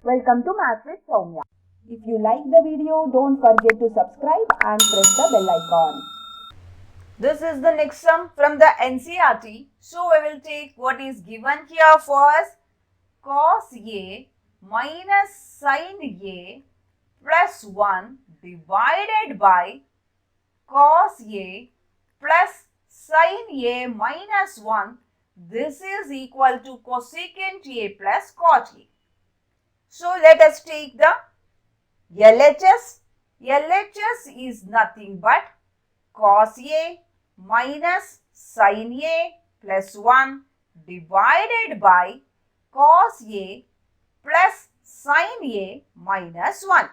Welcome to Maths with Sowmya. If you like the video, don't forget to subscribe and press the bell icon. This is the next sum from the NCERT. So we will take what is given here first. cosA minus sinA plus 1 divided by cosA plus sinA minus 1. This is equal to cosecant A plus cotA. So let us take the LHS. LHS is nothing but cosA minus sinA plus 1 divided by cosA plus sinA minus 1.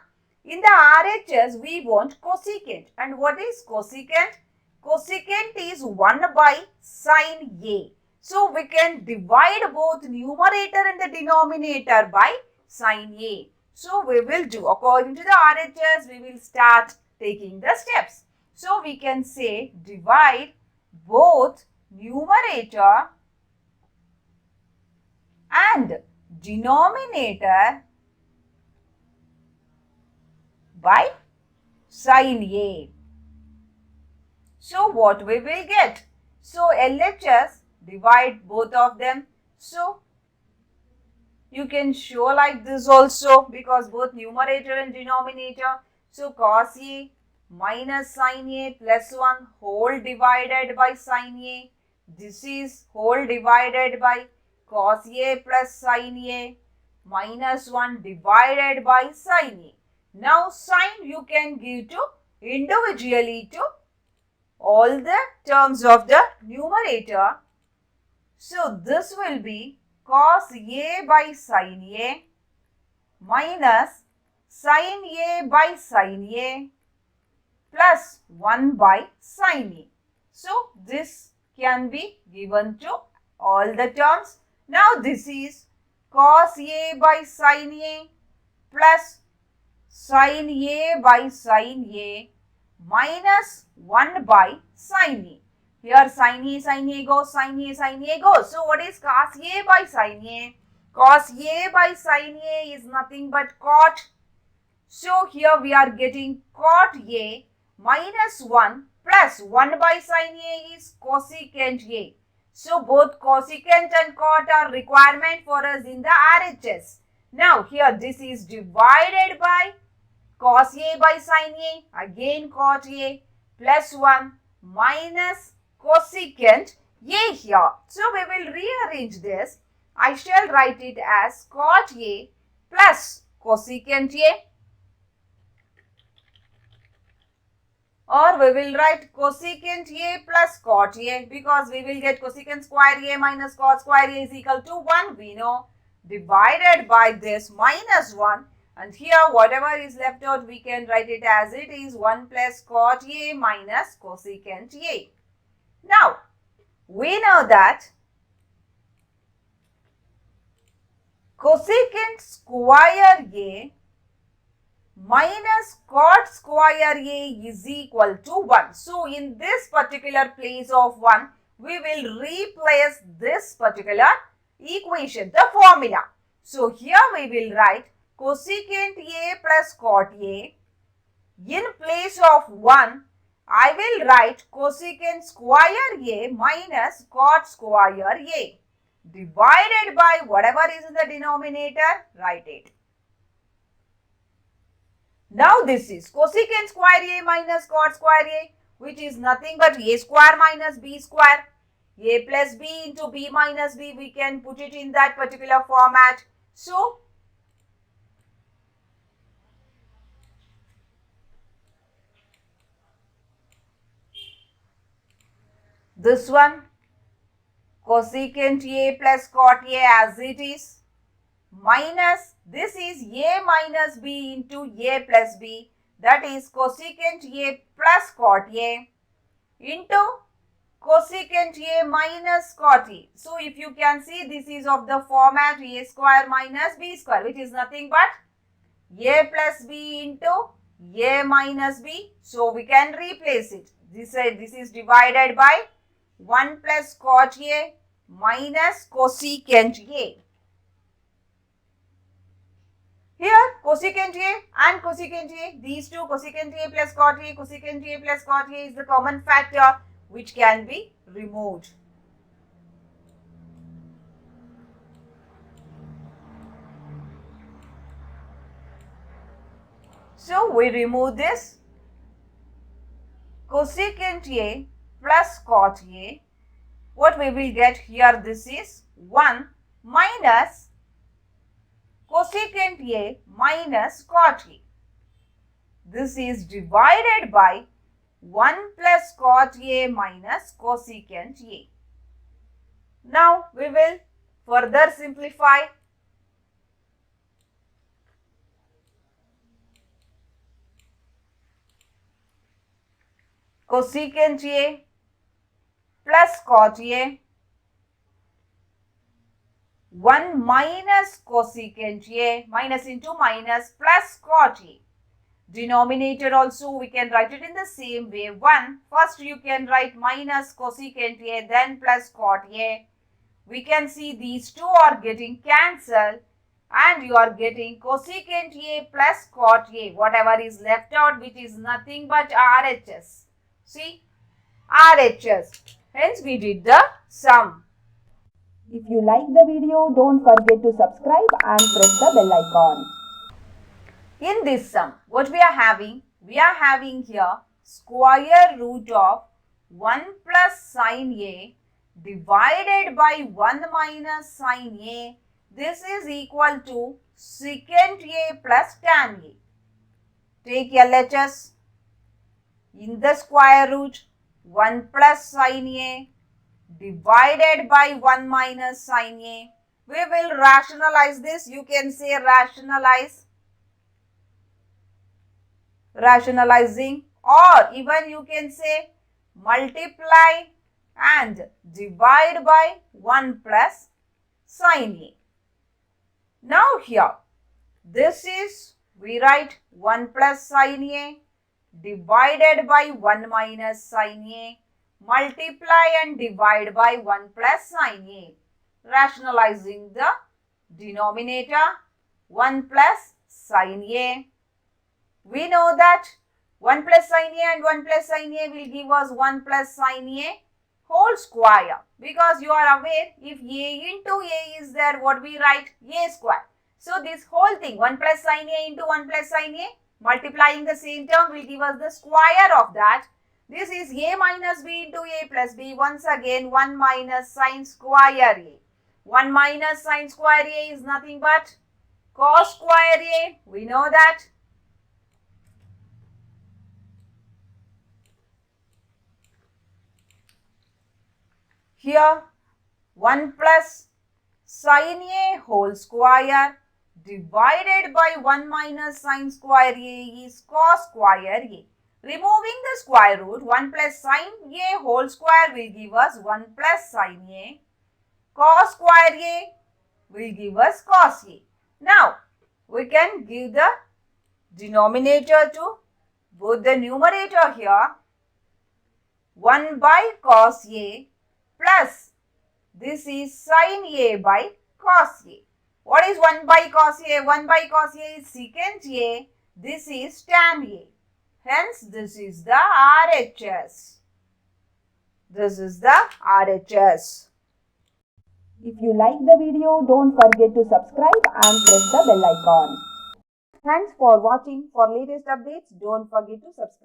In the RHS, we want cosecant. And what is cosecant? Cosecant is 1 by sin A. So we can divide both numerator and the denominator by sin A. So we will do, according to the RHS, we will start taking the steps. So we can say divide both numerator and denominator by sin A. So what we will get? So LHS, divide both of them. So you can show like this also because both numerator and denominator. So cos A minus sin A plus 1 whole divided by sin A. This is whole divided by cos A plus sin A minus 1 divided by sin A. Now sin you can give to individually to all the terms of the numerator. So this will be cos A by sin A minus sin A by sin A plus 1 by sin A. So this can be given to all the terms. Now this is cos A by sin A plus sin A by sin A minus 1 by sin A. Here sin A goes, sin A goes. So what is cos A by sin A? Cos A by sin A is nothing but cot. So here we are getting cot A minus 1 plus 1 by sin A is cosecant A. So both cosecant and cot are requirement for us in the RHS. Now here this is divided by cos A by sin A, again cot A plus 1 minus cosecant A here. So we will rearrange this. I shall write it as cot A plus cosecant A, or we will write cosecant A plus cot A because we will get cosecant square A minus cot square A is equal to 1. We know, divided by this minus 1, and here whatever is left out we can write it as it is 1 plus cot A minus cosecant A. Now, we know that cosecant square A minus cot square A is equal to 1. So, in this particular place of 1, we will replace this particular equation, the formula. So, here we will write cosecant A plus cot A. In place of 1, I will write cosecant square A minus cot square A divided by whatever is in the denominator, write it. Now this is cosecant square A minus cot square A, which is nothing but A square minus B square. A plus B into B minus B, we can put it in that particular format. So this one cosecant A plus cot A as it is minus this is A minus B into A plus B, that is cosecant A plus cot A into cosecant A minus cot A. So if you can see, this is of the format A square minus B square, which is nothing but A plus B into A minus B. So we can replace it. This is divided by 1 plus cot A minus cosecant A. Here cosecant A and cosecant A, these two cosecant A plus cotA, cosecant A plus cotA is the common factor which can be removed. So we remove this cosecant A plus cotA. What we will get here, this is 1 minus cosecant A minus cotA. This is divided by 1 plus cotA minus cosecant A. Now we will further simplify. Cosecant A plus cotA, 1 minus cosecant A, minus into minus plus cotA. Denominator also we can write it in the same way. 1, first you can write minus cosecant A, then plus cotA. We can see these two are getting cancelled and you are getting cosecant A plus cotA. Whatever is left out, which is nothing but RHS. See, RHS. Hence we did the sum. If you like the video, don't forget to subscribe and press the bell icon. In this sum, what we are having? We are having here square root of 1 plus sin A divided by 1 minus sin A. This is equal to secant A plus tan A. Take LHS. In the square root, 1 plus sin A divided by 1 minus sin A. We will rationalize this. You can say rationalize, rationalizing, or even you can say multiply and divide by 1 plus sin A. Now here, this is, we write 1 plus sin A divided by 1 minus sin A, multiply and divide by 1 plus sin A. Rationalizing the denominator, 1 plus sin A. We know that 1 plus sin A and 1 plus sin A will give us 1 plus sin A whole square. Because you are aware, if A into A is there, what we write? A square. So this whole thing, 1 plus sin A into 1 plus sin A, multiplying the same term will give us the square of that. This is A minus B into A plus B. Once again, 1 minus sin square A. 1 minus sin square A is nothing but cos square A. We know that. Here, 1 plus sin A whole square divided by 1 minus sin square A is cos square A. Removing the square root, 1 plus sin A whole square will give us 1 plus sin A. Cos square A will give us cos A. Now, we can give the denominator to both the numerator here. 1 by cos A plus this is sin A by cos A. What is 1 by cos A? 1 by cos A is secant A. This is tan A. Hence, this is the RHS. This is the RHS. If you like the video, don't forget to subscribe and press the bell icon. Thanks for watching. For latest updates, don't forget to subscribe.